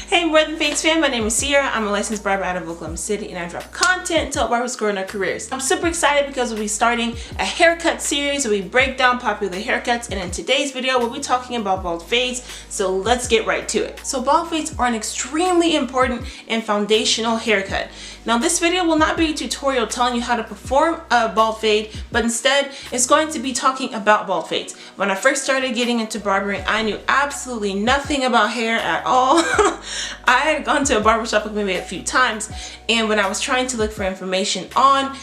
Hey More Than Fades fan, my name is Sierra. I'm a licensed barber out of Oklahoma City and I drop content to help barbers grow in their careers. I'm super excited because we'll be starting a haircut series where we break down popular haircuts, and in today's video we'll be talking about bald fades, so let's get right to it. So bald fades are an extremely important and foundational haircut. Now this video will not be a tutorial telling you how to perform a bald fade, but instead it's going to be talking about bald fades. When I first started getting into barbering, I knew absolutely nothing about hair at all. I had gone to a barbershop maybe a few times, and when I was trying to look for information on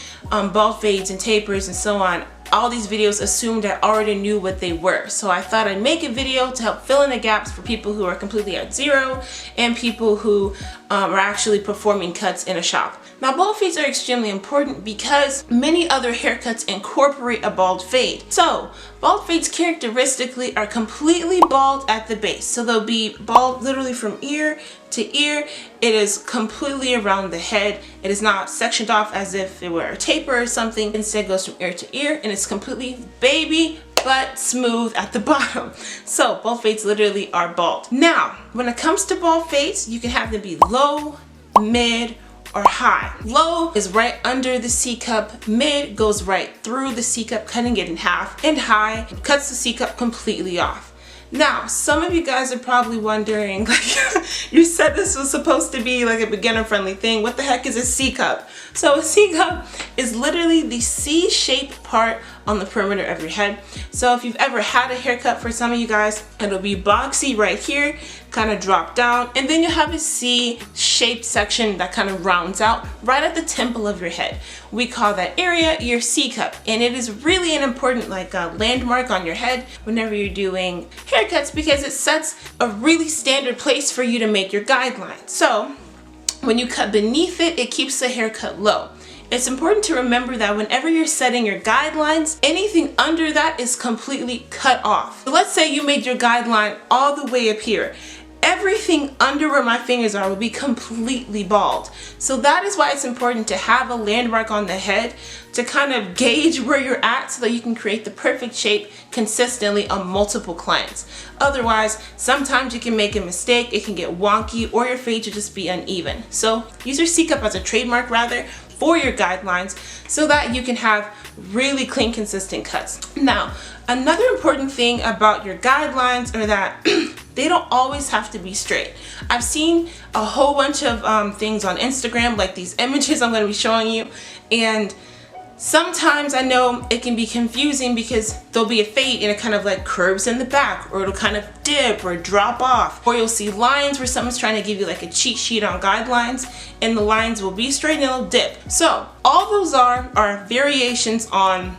bald fades and tapers and so on, all these videos assumed I already knew what they were. So I thought I'd make a video to help fill in the gaps for people who are completely at zero and people who are actually performing cuts in a shop. Now bald fades are extremely important because many other haircuts incorporate a bald fade. So bald fades characteristically are completely bald at the base. So they'll be bald literally from ear to ear. It is completely around the head. It is not sectioned off as if it were a taper or something. Instead it goes from ear to ear, and it's completely baby but smooth at the bottom. So bald fades literally are bald. Now when it comes to bald fades, you can have them be low, mid, or high. Low is right under the C cup, mid goes right through the C cup, cutting it in half, and high cuts the C cup completely off. Now, some of you guys are probably wondering, like, you said this was supposed to be like a beginner-friendly thing. What the heck is a C cup? So a C cup is literally the C-shaped part on the perimeter of your head. So if you've ever had a haircut, for some of you guys, it'll be boxy right here, kind of drop down, and then you have a C-shaped section that kind of rounds out right at the temple of your head. We call that area your C cup, and it is really an important landmark on your head whenever you're doing haircuts, because it sets a really standard place for you to make your guidelines. So when you cut beneath it, it keeps the haircut low. It's important to remember that whenever you're setting your guidelines, anything under that is completely cut off. So let's say you made your guideline all the way up here. Everything under where my fingers are will be completely bald. So that is why it's important to have a landmark on the head to kind of gauge where you're at so that you can create the perfect shape consistently on multiple clients. Otherwise, sometimes you can make a mistake, it can get wonky, or your fade will just be uneven. So use your C cup as a trademark rather for your guidelines so that you can have really clean, consistent cuts. Now, another important thing about your guidelines are that they don't always have to be straight. I've seen a whole bunch of things on Instagram, like these images I'm going to be showing you, and sometimes I know it can be confusing because there'll be a fade and it kind of like curves in the back, or it'll kind of dip or drop off, or you'll see lines where someone's trying to give you like a cheat sheet on guidelines and the lines will be straight and it'll dip. So all those are variations on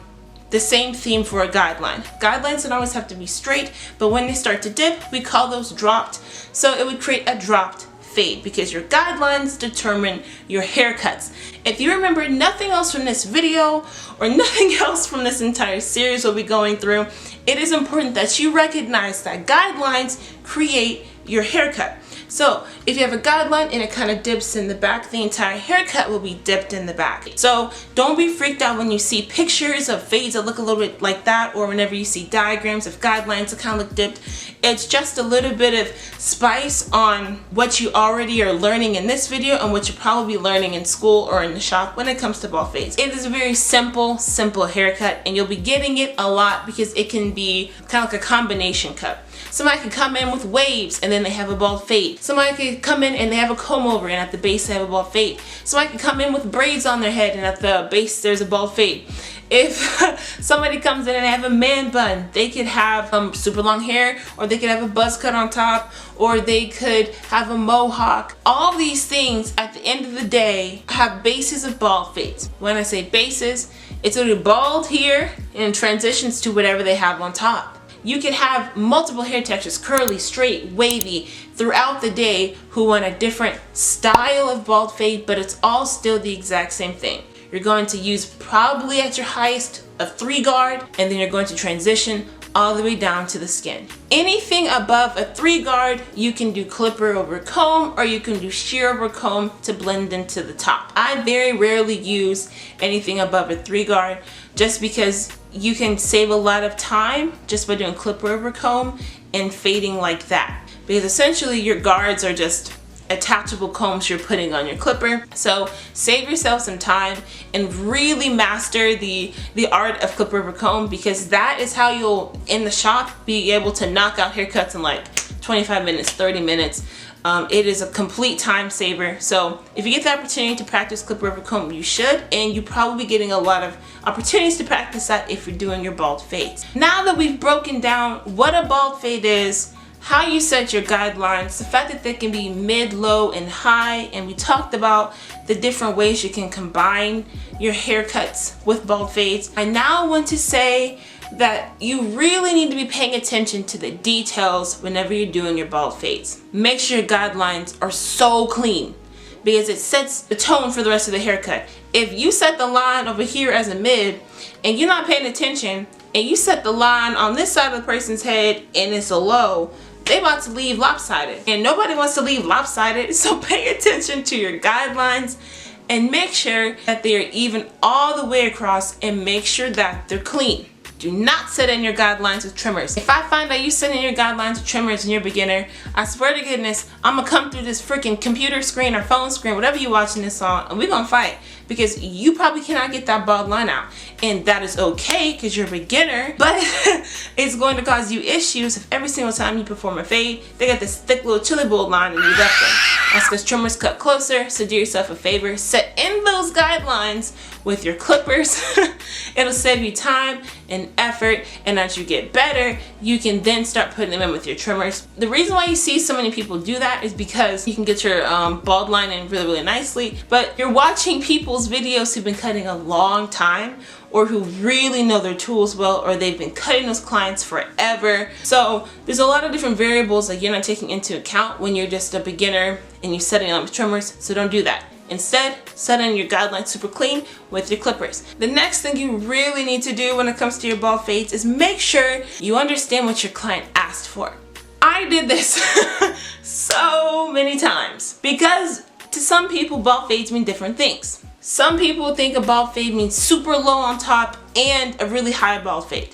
the same theme for a guideline. Guidelines don't always have to be straight, but when they start to dip, we call those dropped. So it would create a dropped fade because your guidelines determine your haircuts. If you remember nothing else from this video or nothing else from this entire series we'll be going through, it is important that you recognize that guidelines create your haircut. So if you have a guideline and it kind of dips in the back, the entire haircut will be dipped in the back. So don't be freaked out when you see pictures of fades that look a little bit like that, or whenever you see diagrams of guidelines that kind of look dipped. It's just a little bit of spice on what you already are learning in this video and what you're probably learning in school or in the shop when it comes to bald fades. It is a very simple haircut, and you'll be getting it a lot because it can be kind of like a combination cut. Somebody can come in with waves and then they have a bald fade. Somebody can come in and they have a comb over and at the base they have a bald fade. Somebody can come in with braids on their head and at the base there's a bald fade. If somebody comes in and they have a man bun, they could have super long hair, or they could have a buzz cut on top, or they could have a mohawk. All these things at the end of the day have bases of bald fades. When I say bases, it's literally bald here and transitions to whatever they have on top. You can have multiple hair textures, curly, straight, wavy, throughout the day, who want a different style of bald fade, but it's all still the exact same thing. You're going to use probably at your highest a 3-guard, and then you're going to transition all the way down to the skin. Anything above a 3-guard, you can do clipper over comb, or you can do shear over comb to blend into the top. I very rarely use anything above a 3-guard just because you can save a lot of time just by doing clipper over comb and fading like that. Because essentially your guards are just attachable combs you're putting on your clipper. So save yourself some time and really master the art of clip over comb, because that is how you'll in the shop be able to knock out haircuts in like 25 minutes, 30 minutes. It is a complete time saver. So if you get the opportunity to practice clip over comb, you should, and you're probably getting a lot of opportunities to practice that if you're doing your bald fades. Now that we've broken down what a bald fade is, how you set your guidelines, the fact that they can be mid, low, and high, and we talked about the different ways you can combine your haircuts with bald fades, I now want to say that you really need to be paying attention to the details whenever you're doing your bald fades. Make sure your guidelines are so clean, because it sets the tone for the rest of the haircut. If you set the line over here as a mid and you're not paying attention, and you set the line on this side of the person's head and it's a low, they about to leave lopsided, and nobody wants to leave lopsided. So pay attention to your guidelines and make sure that they are even all the way across, and make sure that they're clean. Do not set in your guidelines with trimmers. If I find that you set in your guidelines with trimmers and you're a beginner, I swear to goodness, I'm gonna come through this freaking computer screen or phone screen, whatever you're watching this on, and we're gonna fight, because you probably cannot get that bald line out. And that is okay, because you're a beginner, but it's going to cause you issues if every single time you perform a fade, they got this thick little chili bowl line and you left them. That's because trimmers cut closer, so do yourself a favor. Set in those guidelines with your clippers. It'll save you time and effort, and as you get better, you can then start putting them in with your trimmers. The reason why you see so many people do that is because you can get your bald line in really, really nicely, but you're watching people's videos who've been cutting a long time, or who really know their tools well, or they've been cutting those clients forever. So there's a lot of different variables that you're not taking into account when you're just a beginner and you're setting up with trimmers, so don't do that. Instead, set in your guidelines super clean with your clippers. The next thing you really need to do when it comes to your bald fades is make sure you understand what your client asked for. I did this so many times, because to some people, bald fades mean different things. Some people think a bald fade means super low on top and a really high bald fade.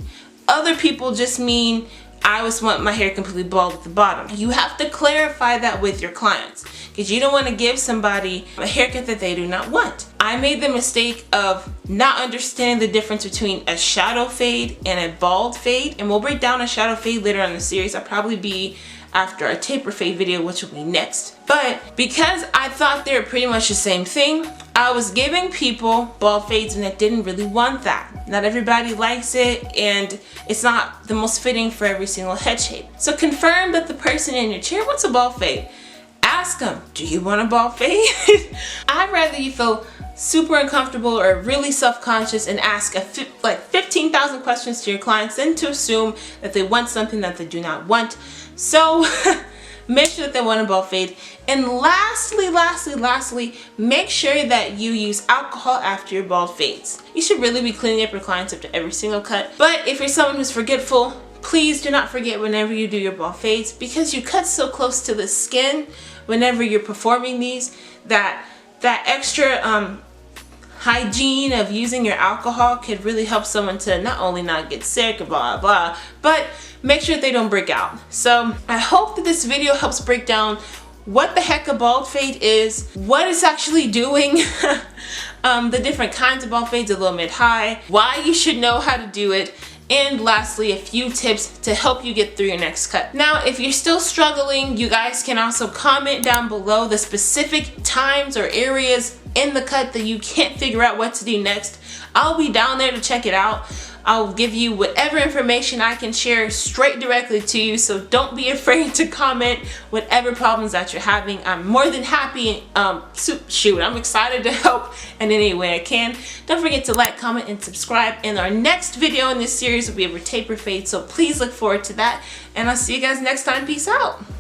Other people just mean, I just want my hair completely bald at the bottom. You have to clarify that with your clients, because you don't want to give somebody a haircut that they do not want. I made the mistake of not understanding the difference between a shadow fade and a bald fade, and we'll break down a shadow fade later on in the series. I'll probably be after a taper fade video, which will be next. But because I thought they were pretty much the same thing, I was giving people bald fades and that didn't really want that. Not everybody likes it, and it's not the most fitting for every single head shape. So confirm that the person in your chair wants a bald fade. Ask them, do you want a bald fade? I'd rather you feel super uncomfortable or really self-conscious and ask like 15,000 questions to your clients than to assume that they want something that they do not want. So make sure that they want a bald fade. And lastly, make sure that you use alcohol after your bald fades. You should really be cleaning up your clients after every single cut. But if you're someone who's forgetful, please do not forget whenever you do your bald fades, because you cut so close to the skin whenever you're performing these, that extra hygiene of using your alcohol could really help someone to not only not get sick or blah blah, but make sure they don't break out. So I hope that this video helps break down what the heck a bald fade is, what it's actually doing, the different kinds of bald fades, a low, mid, high, why you should know how to do it, and lastly, a few tips to help you get through your next cut. Now, if you're still struggling, you guys can also comment down below the specific times or areas in the cut that you can't figure out what to do next. I'll be down there to check it out. I'll give you whatever information I can share straight directly to you, so don't be afraid to comment whatever problems that you're having. I'm more than happy, I'm excited to help in any way I can. Don't forget to like, comment, and subscribe. And our next video in this series will be over taper fade, so please look forward to that. And I'll see you guys next time. Peace out.